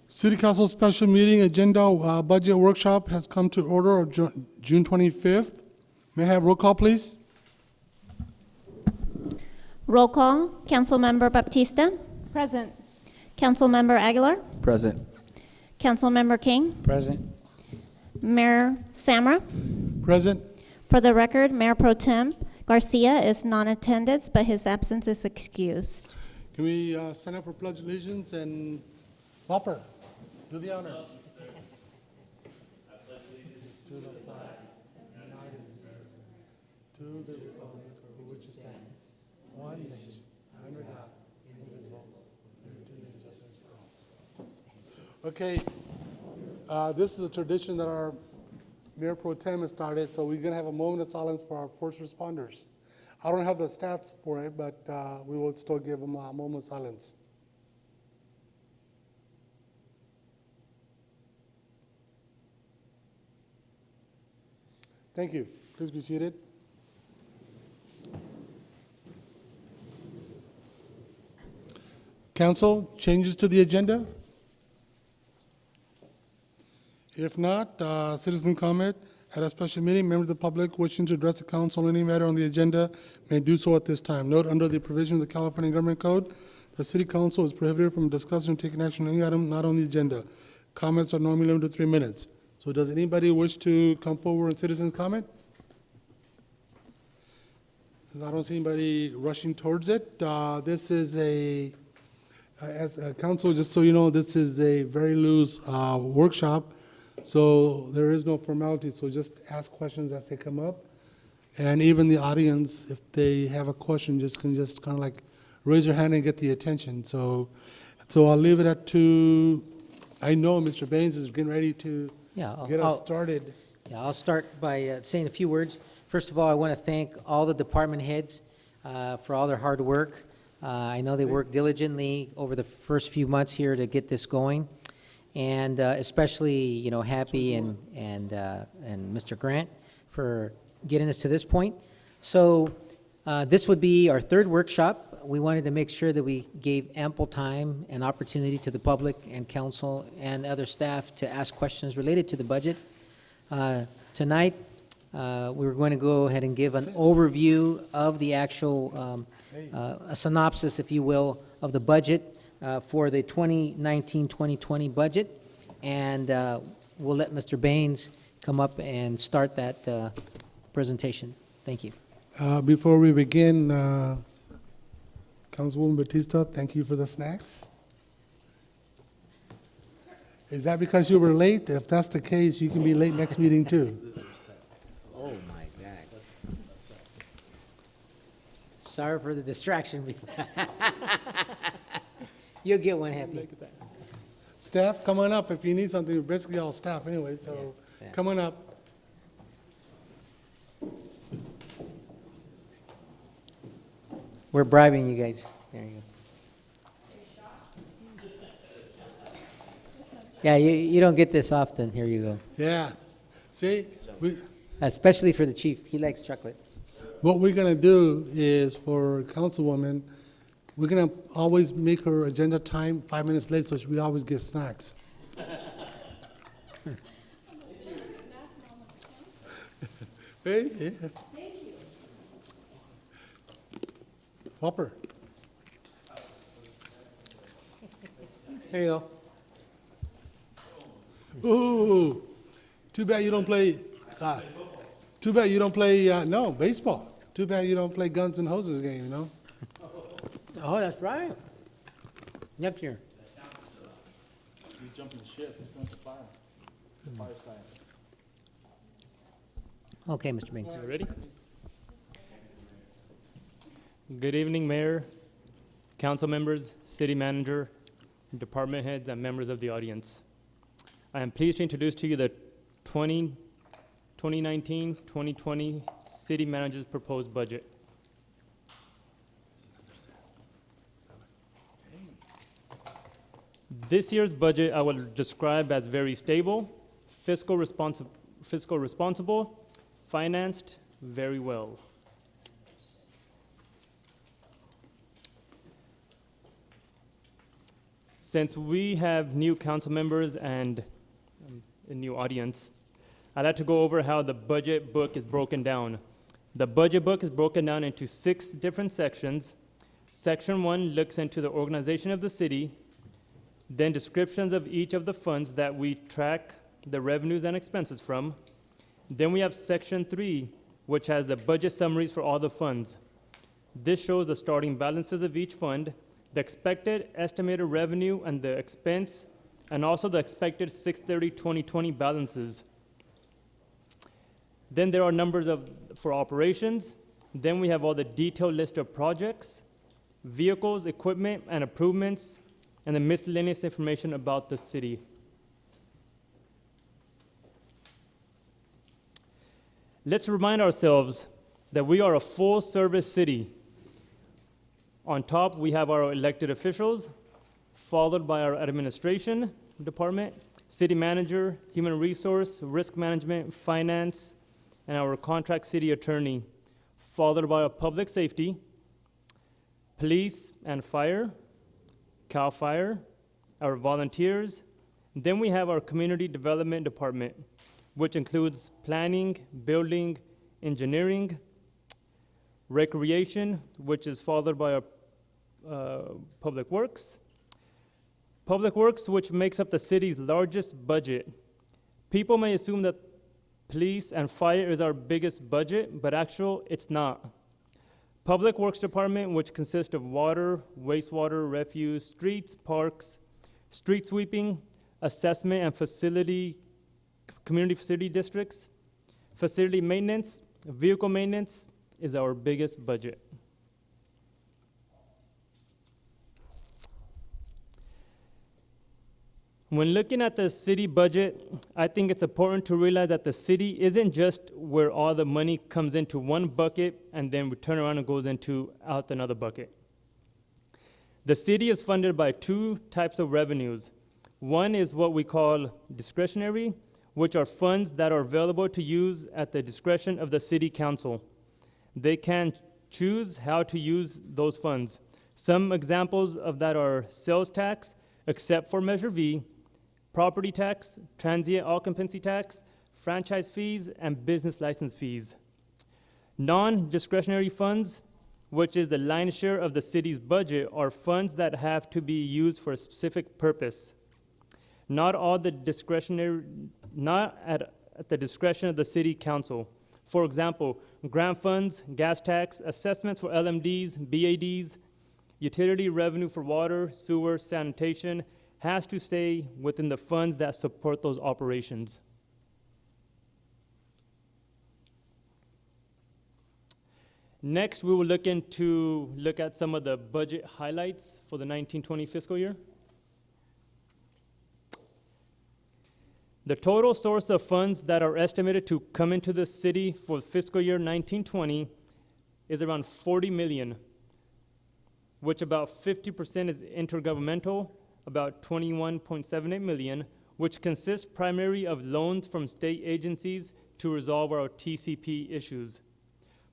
City Council special meeting agenda budget workshop has come to order of June 25th. May I have roll call, please? Roll call. Councilmember Baptista. Present. Councilmember Aguilar. Present. Councilmember King. Present. Mayor Samra. Present. For the record, Mayor Pro Tem Garcia is non-attendance, but his absence is excused. Can we stand up for pledge allegiance and Whopper, do the honors. To the flag, United States, to the republic for which it stands, one nation, under God, indivisible, liberty and justice for all. Okay, this is a tradition that our Mayor Pro Tem has started, so we're going to have a moment of silence for our first responders. I don't have the stats for it, but we will still give them a moment of silence. Thank you. Please be seated. Council, changes to the agenda? If not, citizen comment. At a special meeting, members of the public wishing to address the council on any matter on the agenda may do so at this time. Note, under the provision of the California Government Code, the city council is prohibited from discussing or taking action on any item not on the agenda. Comments are normally limited to 3 minutes. So does anybody wish to come forward and citizens comment? I don't see anybody rushing towards it. This is as a council, just so you know, this is a very loose workshop. So there is no formality, so just ask questions as they come up. And even the audience, if they have a question, can just kind of like raise your hand and get the attention. So I'll leave it at 2. I know Mr. Baines is getting ready to get us started. Yeah, I'll start by saying a few words. First of all, I want to thank all the department heads for all their hard work. I know they worked diligently over the first few months here to get this going. And especially, Happy and Mr. Grant for getting us to this point. So this would be our third workshop. We wanted to make sure that we gave ample time and opportunity to the public and council and other staff to ask questions related to the budget. Tonight, we were going to go ahead and give an overview of the actual, a synopsis, if you will, of the budget for the 2019-2020 budget, and we'll let Mr. Baines come up and start that presentation. Thank you. Before we begin, Councilwoman Batista, thank you for the snacks. Is that because you were late? If that's the case, you can be late next meeting too. Oh, my God. Sorry for the distraction. You'll get one, Happy. Staff, come on up if you need something. We're basically all staff anyway, so Yeah. come on up. We're bribing you guys. There you go. Yeah, you don't get this often. Here you go. Yeah. See, Especially for the chief. He likes chocolate. what we're going to do is for Councilwoman, we're going to always make her agenda time 5 minutes late so we always get snacks. Hey, yeah. Whopper. There you go. Ooh, too bad you don't play. Too bad you don't play. No baseball. Too bad you don't play guns and hoses game. Oh, that's right. Next year. You jumping the ship, it's going to fire. The fire side. Okay, Mr. Baines. You ready? Good evening, Mayor, council members, city manager, department heads, and members of the audience. I am pleased to introduce to you the 2019-2020 city manager's proposed budget. This year's budget I will describe as very stable, fiscal responsible, financed very well. Since we have new council members and a new audience, I'd like to go over how the budget book is broken down. The budget book is broken down into 6 different sections. Section 1 looks into the organization of the city, then descriptions of each of the funds that we track the revenues and expenses from. Then we have Section 3, which has the budget summaries for all the funds. This shows the starting balances of each fund, the expected estimated revenue and the expense, and also the expected 6/30/2020 balances. Then there are numbers for operations. Then we have all the detailed list of projects, vehicles, equipment, and improvements, and the miscellaneous information about the city. Let's remind ourselves that we are a full-service city. On top, we have our elected officials, followed by our administration department, city manager, human resource, risk management, finance, and our contract city attorney, followed by our public safety, police and fire, CAL FIRE, our volunteers. Then we have our community development department, which includes planning, building, engineering, recreation, which is followed by our public works. Public works, which makes up the city's largest budget. People may assume that police and fire is our biggest budget, but actually it's not. Public Works Department, which consists of water, wastewater, refuse, streets, parks, street sweeping, assessment and community facility districts, facility maintenance, vehicle maintenance is our biggest budget. When looking at the city budget, I think it's important to realize that the city isn't just where all the money comes into one bucket and then we turn around and goes out another bucket. The city is funded by 2 types of revenues. One is what we call discretionary, which are funds that are available to use at the discretion of the city council. They can choose how to use those funds. Some examples of that are sales tax, except for Measure V, property tax, transient occupancy tax, franchise fees, and business license fees. Non-discretionary funds, which is the lion's share of the city's budget, are funds that have to be used for a specific purpose. Not at the discretion of the city council. For example, grant funds, gas tax, assessments for LMDs, BADs, utility revenue for water, sewer, sanitation, has to stay within the funds that support those operations. Next, we will look at some of the budget highlights for the 1920 fiscal year. The total source of funds that are estimated to come into the city for fiscal year 1920 is around $40 million, which about 50% is intergovernmental, about $21.78 million, which consists primarily of loans from state agencies to resolve our TCP issues,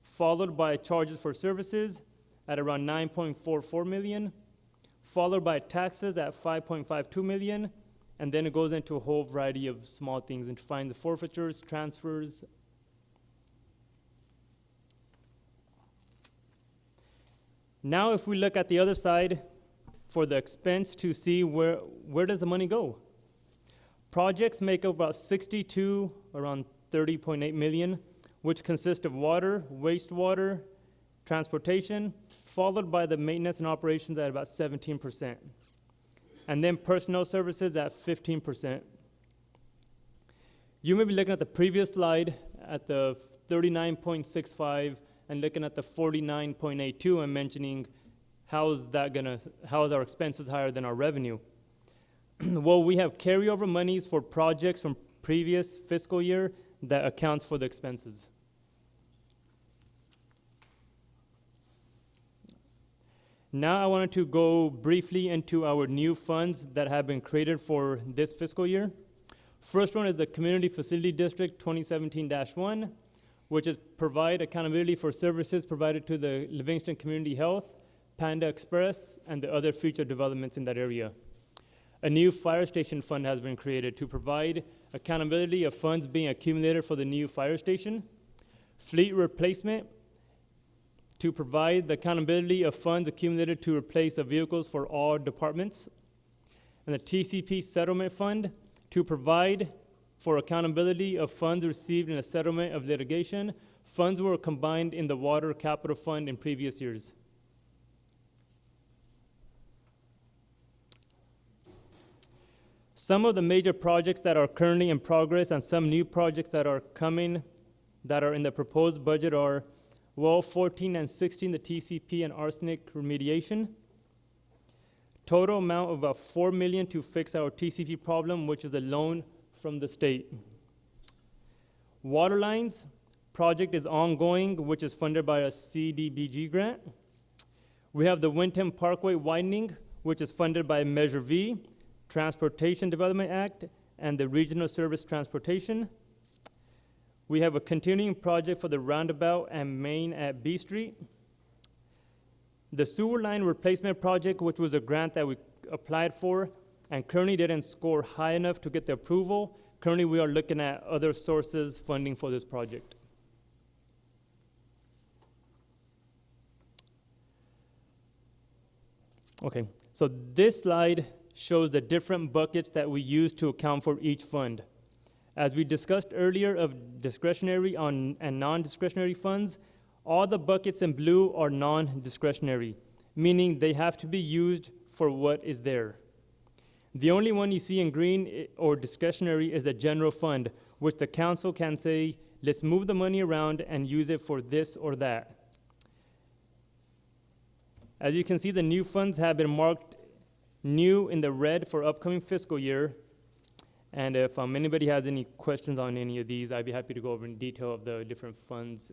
followed by charges for services at around $9.44 million, followed by taxes at $5.52 million, and then it goes into a whole variety of small things and find the forfeitures, transfers. Now if we look at the other side for the expense to see where does the money go. Projects make up about 62, around 30.8 million, which consist of water, wastewater, transportation, followed by the maintenance and operations at about 17%. And then personnel services at 15%. You may be looking at the previous slide at the 39.65 and looking at the 49.82 and mentioning how is our expenses higher than our revenue? Well, we have carryover monies for projects from previous fiscal year that accounts for the expenses. Now I wanted to go briefly into our new funds that have been created for this fiscal year. First one is the Community Facility District 2017-1, which is provide accountability for services provided to the Livingston Community Health, Panda Express, and the other future developments in that area. A new fire station fund has been created to provide accountability of funds being accumulated for the new fire station. Fleet replacement, to provide the accountability of funds accumulated to replace the vehicles for all departments. And the TCP settlement fund, to provide for accountability of funds received in a settlement of litigation. Funds were combined in the water capital fund in previous years. Some of the major projects that are currently in progress and some new projects that are coming that are in the proposed budget are well 14 and 16, the TCP and arsenic remediation. Total amount of about $4 million to fix our TCP problem, which is a loan from the state. Water lines project is ongoing, which is funded by a CDBG grant. We have the Winton Parkway widening, which is funded by Measure V, Transportation Development Act, and the Regional Service Transportation. We have a continuing project for the roundabout and main at B Street. The sewer line replacement project, which was a grant that we applied for and currently didn't score high enough to get the approval. Currently, we are looking at other sources funding for this project. Okay, so this slide shows the different buckets that we use to account for each fund. As we discussed earlier of discretionary and non-discretionary funds, all the buckets in blue are non-discretionary, meaning they have to be used for what is there. The only one you see in green or discretionary is the general fund, which the council can say, let's move the money around and use it for this or that. As you can see, the new funds have been marked new in the red for upcoming fiscal year. And if anybody has any questions on any of these, I'd be happy to go over in detail of the different funds.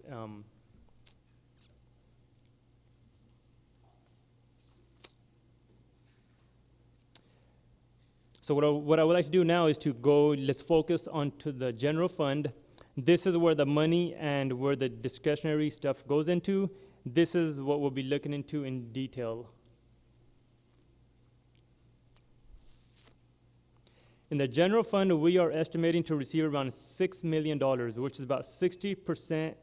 So what I would like to do now is to let's focus onto the general fund. This is where the money and where the discretionary stuff goes into. This is what we'll be looking into in detail. In the general fund, we are estimating to receive around $6 million, which is about 60%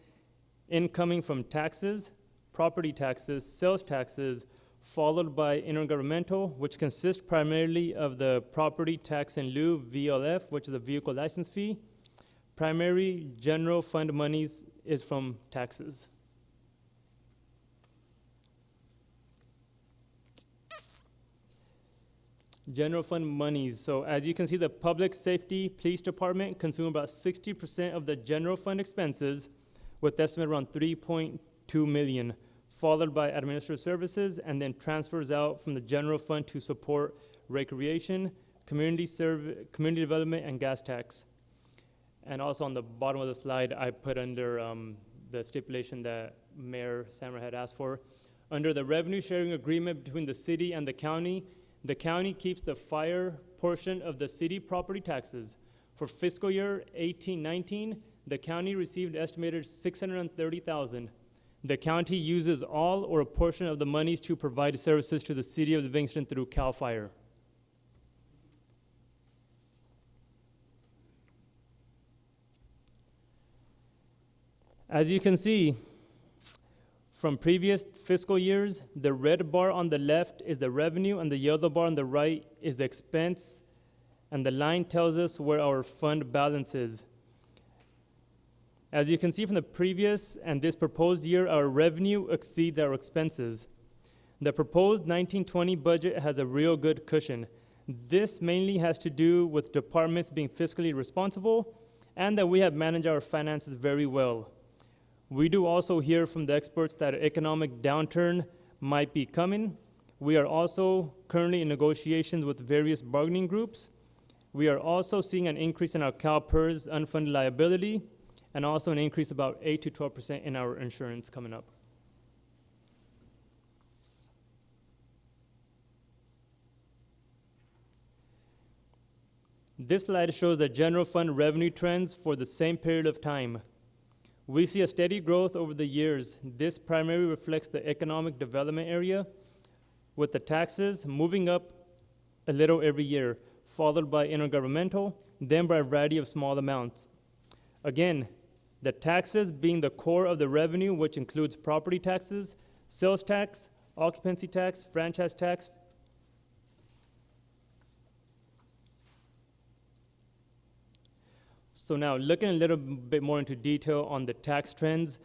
incoming from taxes, property taxes, sales taxes, followed by intergovernmental, which consists primarily of the property tax in lieu, VLF, which is a vehicle license fee. Primary general fund monies is from taxes. General fund monies. So as you can see, the public safety police department consume about 60% of the general fund expenses, with estimate around 3.2 million, followed by administrative services, and then transfers out from the general fund to support recreation, community development, and gas tax. And also on the bottom of the slide, I put under the stipulation that Mayor Samra had asked for. Under the revenue sharing agreement between the city and the county keeps the fire portion of the city property taxes. For fiscal year 18-19, the county received estimated $630,000. The county uses all or a portion of the monies to provide services to the city of Livingston through CAL FIRE. As you can see, from previous fiscal years, the red bar on the left is the revenue and the yellow bar on the right is the expense, and the line tells us where our fund balance is. As you can see from the previous and this proposed year, our revenue exceeds our expenses. The proposed 19-20 budget has a real good cushion. This mainly has to do with departments being fiscally responsible and that we have managed our finances very well. We do also hear from the experts that an economic downturn might be coming. We are also currently in negotiations with various bargaining groups. We are also seeing an increase in our CalPERS unfunded liability, and also an increase about 8 to 12% in our insurance coming up. This slide shows the general fund revenue trends for the same period of time. We see a steady growth over the years. This primarily reflects the economic development area, with the taxes moving up a little every year, followed by intergovernmental, then by a variety of small amounts. Again, the taxes being the core of the revenue, which includes property taxes, sales tax, occupancy tax, franchise tax. So now, looking a little bit more into detail on the tax trends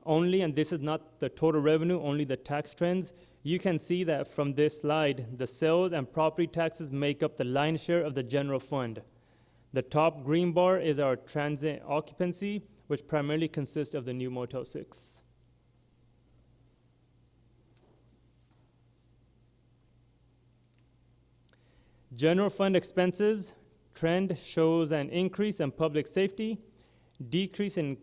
only, and this is not the total revenue, only the tax trends, you can see that from this slide, the sales and property taxes make up the lion's share of the general fund. The top green bar is our transit occupancy, which primarily consists of the new Motel 6. General fund expenses trend shows an increase in public safety, decrease in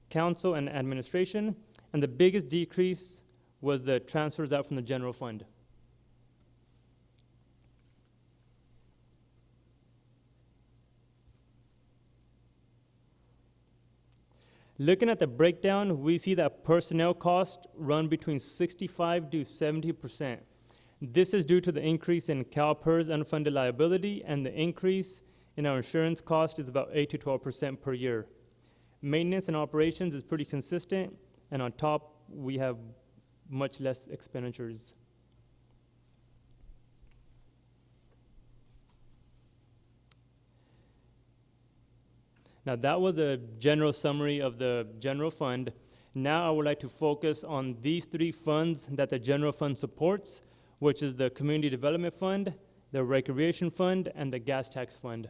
council and administration, and the biggest decrease was the transfers out from the general fund. Looking at the breakdown, we see that personnel costs run between 65 to 70%. This is due to the increase in CalPERS unfunded liability, and the increase in our insurance cost is about 8 to 12% per year. Maintenance and operations is pretty consistent, and on top, we have much less expenditures. Now, that was a general summary of the general fund. Now I would like to focus on these three funds that the general fund supports, which is the Community Development Fund, the Recreation Fund, and the Gas Tax Fund.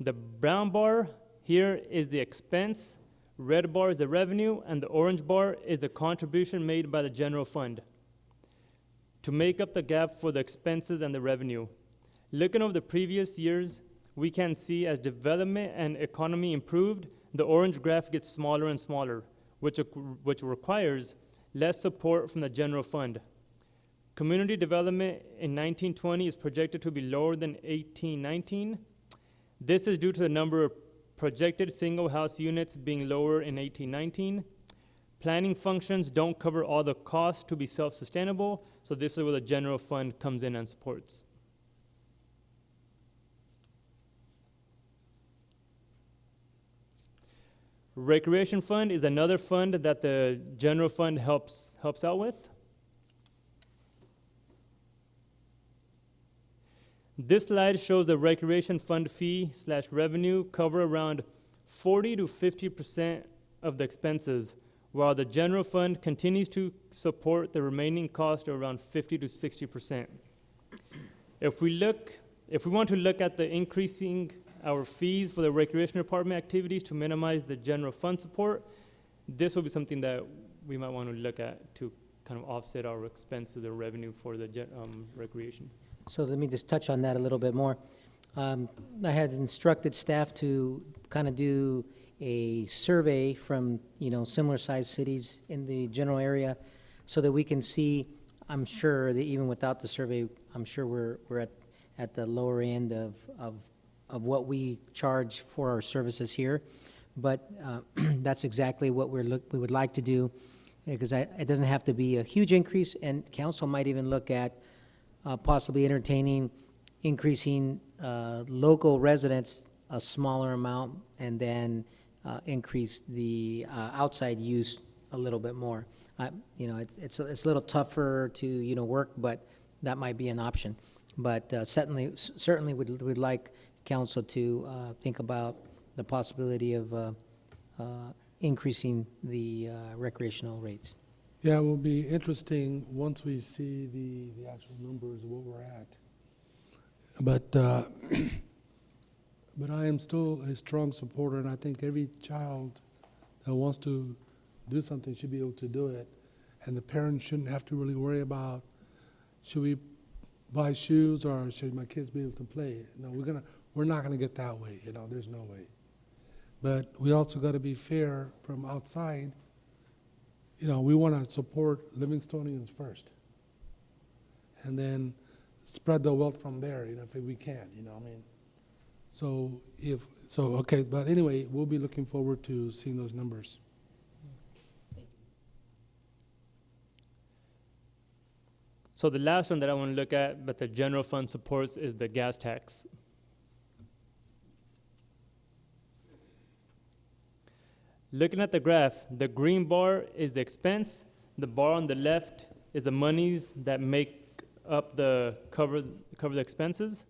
The brown bar here is the expense, red bar is the revenue, and the orange bar is the contribution made by the general fund to make up the gap for the expenses and the revenue. Looking over the previous years, we can see as development and economy improved, the orange graph gets smaller and smaller, which requires less support from the general fund. Community development in 1920 is projected to be lower than 1819. This is due to the number of projected single house units being lower in 1819. Planning functions don't cover all the costs to be self-sustainable, so this is where the general fund comes in and supports. Recreation fund is another fund that the general fund helps out with. This slide shows the recreation fund fee/revenue cover around 40 to 50% of the expenses, while the general fund continues to support the remaining cost of around 50 to 60%. If we want to look at the increasing our fees for the recreation department activities to minimize the general fund support, this will be something that we might want to look at to kind of offset our expenses or revenue for the recreation. So let me just touch on that a little bit more. I had instructed staff to kind of do a survey from, similar sized cities in the general area so that we can see, I'm sure that even without the survey, I'm sure we're at the lower end of what we charge for our services here. But that's exactly what we would like to do, because it doesn't have to be a huge increase, and council might even look at possibly increasing local residents a smaller amount, and then increase the outside use a little bit more. It's a little tougher to work, but that might be an option. But certainly would like council to think about the possibility of increasing the recreational rates. Yeah, it will be interesting once we see the actual numbers of what we're at. But I am still a strong supporter, and I think every child that wants to do something should be able to do it. And the parents shouldn't have to really worry about, should we buy shoes or should my kids be able to play? No, we're not gonna get that way, there's no way. But we also gotta be fair from outside. We wanna support Livingstonians first. And then spread the wealth from there, if we can, Okay, but anyway, we'll be looking forward to seeing those numbers. So the last one that I want to look at that the general fund supports is the gas tax. Looking at the graph, the green bar is the expense, the bar on the left is the monies that make up the cover the expenses.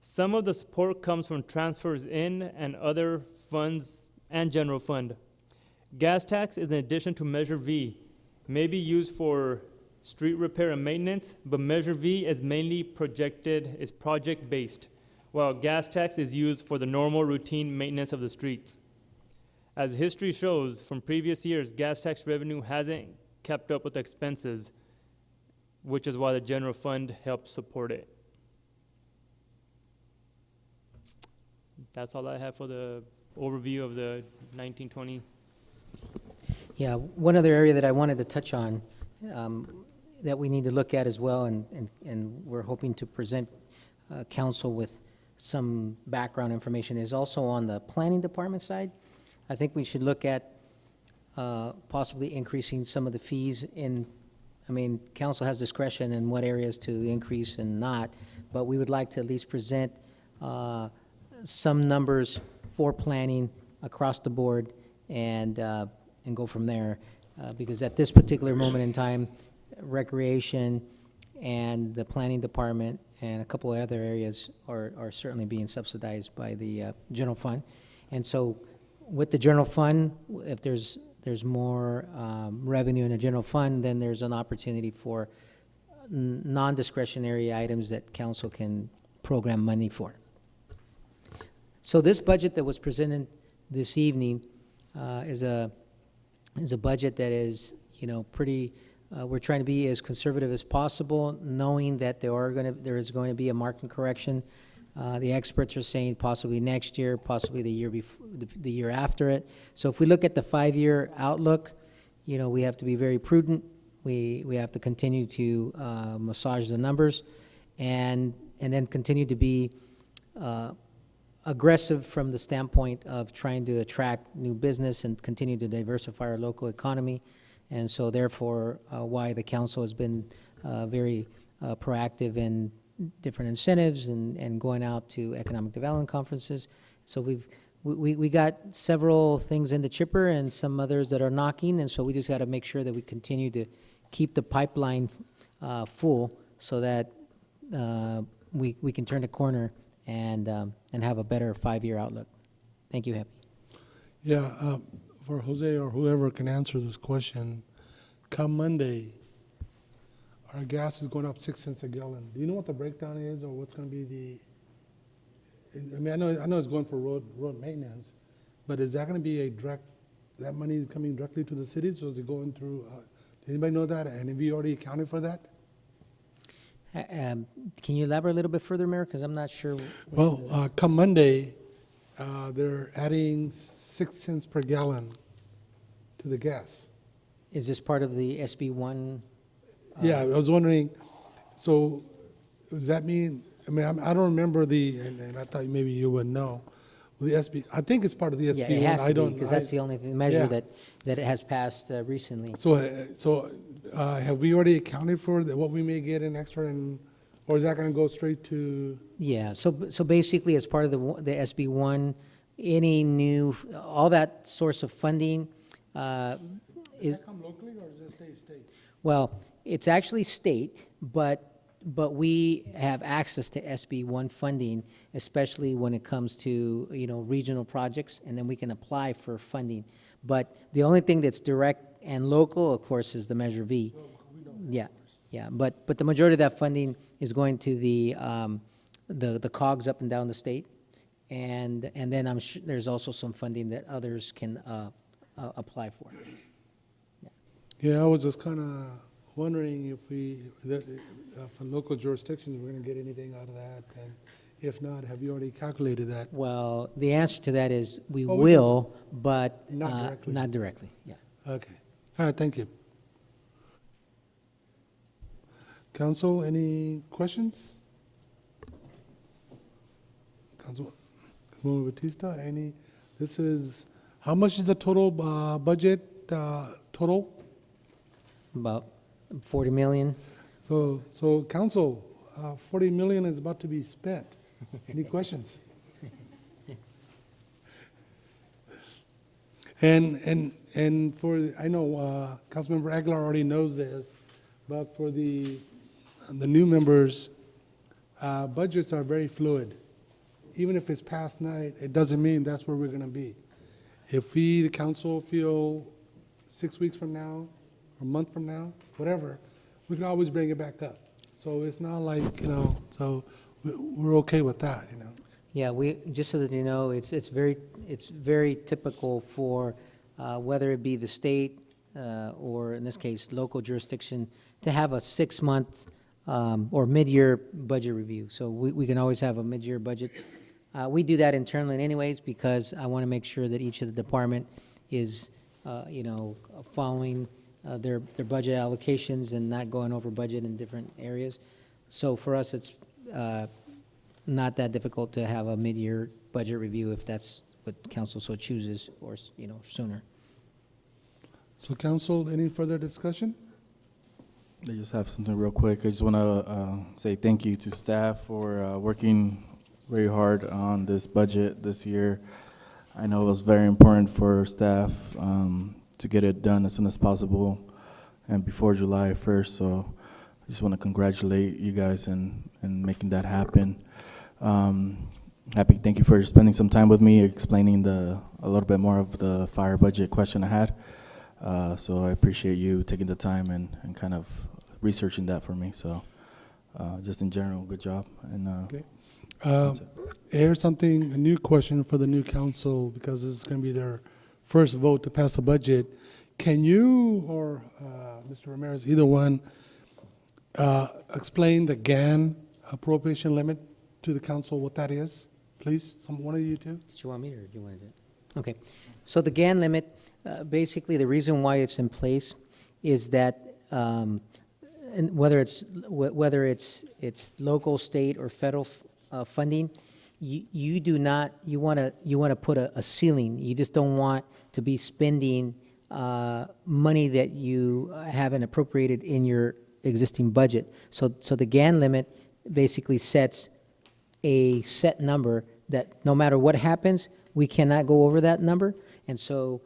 Some of the support comes from transfers in and other funds and general fund. Gas tax is an addition to Measure V, may be used for street repair and maintenance, but Measure V is mainly project-based, while gas tax is used for the normal routine maintenance of the streets. As history shows from previous years, gas tax revenue hasn't kept up with expenses, which is why the general fund helps support it. That's all I have for the overview of the 1920. Yeah, one other area that I wanted to touch on that we need to look at as well, and we're hoping to present council with some background information, is also on the planning department side. I think we should look at possibly increasing some of the fees council has discretion in what areas to increase and not, but we would like to at least present some numbers for planning across the board and go from there. Because at this particular moment in time, recreation and the planning department and a couple of other areas are certainly being subsidized by the general fund. And so with the general fund, if there's more revenue in the general fund, then there's an opportunity for non-discretionary items that council can program money for. So this budget that was presented this evening is a budget that is, pretty, we're trying to be as conservative as possible, knowing that there is going to be a market correction. The experts are saying possibly next year, possibly the year after it. So if we look at the 5-year outlook, we have to be very prudent. We have to continue to massage the numbers, and then continue to be aggressive from the standpoint of trying to attract new business and continue to diversify our local economy. And so therefore, why the council has been very proactive in different incentives and going out to economic development conferences. So we got several things in the chipper and some others that are knocking, and so we just got to make sure that we continue to keep the pipeline full so that we can turn the corner and have a better 5-year outlook. Thank you, Happy. Yeah, for Jose or whoever can answer this question, come Monday, our gas is going up 6 cents a gallon. Do you know what the breakdown is, or what's going to be I know it's going for road maintenance, but is that going to be that money is coming directly to the cities, or is it going through, anybody know that? And have you already accounted for that? Can you elaborate a little bit further, Mayor? Because I'm not sure. Well, come Monday, they're adding 6 cents per gallon to the gas. Is this part of the SB1? Yeah, I was wondering, so does that mean, I don't remember and I thought maybe you would know, the SB, I think it's part of the SB1. Yeah, it has to be, because that's the the only measure yeah. that it has passed recently. So have we already accounted for what we may get in extra, or is that going to go straight to? Yeah, so basically, as part of the SB1, any new, all that source of funding Does that come locally, or does it stay state? Well, it's actually state, but we have access to SB1 funding, especially when it comes to, regional projects, and then we can apply for funding. But the only thing that's direct and local, of course, is the Measure V. Yeah, but the majority of that funding is going to the COGS up and down the state, and then I'm sure there's also some funding that others can apply for. Yeah, I was just kind of wondering if for local jurisdictions, we're going to get anything out of that, and if not, have you already calculated that? Well, the answer to that is we Oh, will, but Not directly. Not directly, yeah. Okay, all right, thank you. Council, any questions? Councilwoman Batista, how much is the total budget, total? About 40 million. So council, 40 million is about to be spent. Any questions? And for, I know, Councilmember Aguilar already knows this, but for the new members, budgets are very fluid. Even if it's past night, it doesn't mean that's where we're gonna be. If we, the council, feel 6 weeks from now, or a month from now, whatever, we can always bring it back up. So it's not like, so we're okay with that, Yeah, just so that you know, it's very typical for, whether it be the state, or in this case, local jurisdiction, to have a 6-month, or mid-year budget review. So we can always have a mid-year budget. We do that internally anyways, because I want to make sure that each of the department is, following their budget allocations and not going over budget in different areas. So for us, it's not that difficult to have a mid-year budget review if that's what council so chooses, or, sooner. So council, any further discussion? I just have something real quick. I just want to say thank you to staff for working very hard on this budget this year. I know it was very important for staff to get it done as soon as possible and before July 1st. So I just want to congratulate you guys in making that happen. Thank you for spending some time with me explaining a little bit more of the fire budget question I had. So I appreciate you taking the time and kind of researching that for me. So just in general, good job. And Okay. Here's a new question for the new council, because this is going to be their first vote to pass the budget. Can you or Mr. Ramirez, either one, explain the GAN appropriation limit to the council, what that is, please? One of you two? Do you want me, or do you want to do it? Okay. So the GAN limit, basically the reason why it's in place is that, and whether it's local, state, or federal funding, you want to put a ceiling. You just don't want to be spending money that you haven't appropriated in your existing budget. So the GAN limit basically sets a set number that no matter what happens, we cannot go over that number. And so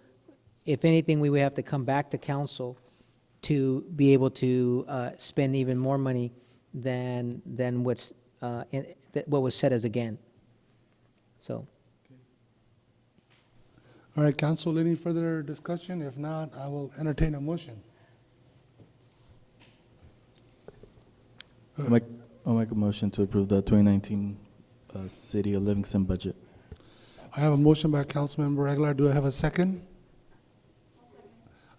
if anything, we would have to come back to council to be able to spend even more money than what was set as a GAN. So. All right, council, any further discussion? If not, I will entertain a motion. I'll make a motion to approve the 2019 City of Livingston budget. I have a motion by Councilmember Aguilar. Do I have a second?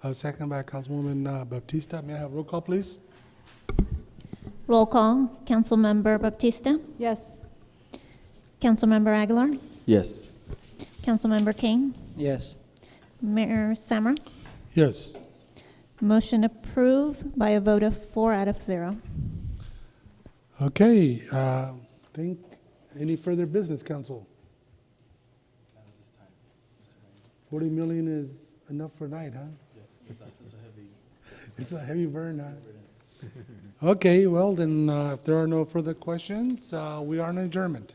A second by Councilwoman Baptista. May I have roll call, please? Roll call. Councilmember Baptista? Yes. Councilmember Aguilar? Yes. Councilmember King? Yes. Mayor Samra? Yes. Motion approved by a vote of 4 out of 0. Okay, any further business, council? 40 million is enough for tonight, huh? Yes, it's a heavy. It's a heavy burn, huh? Okay, well then, if there are no further questions, we are in adjournment.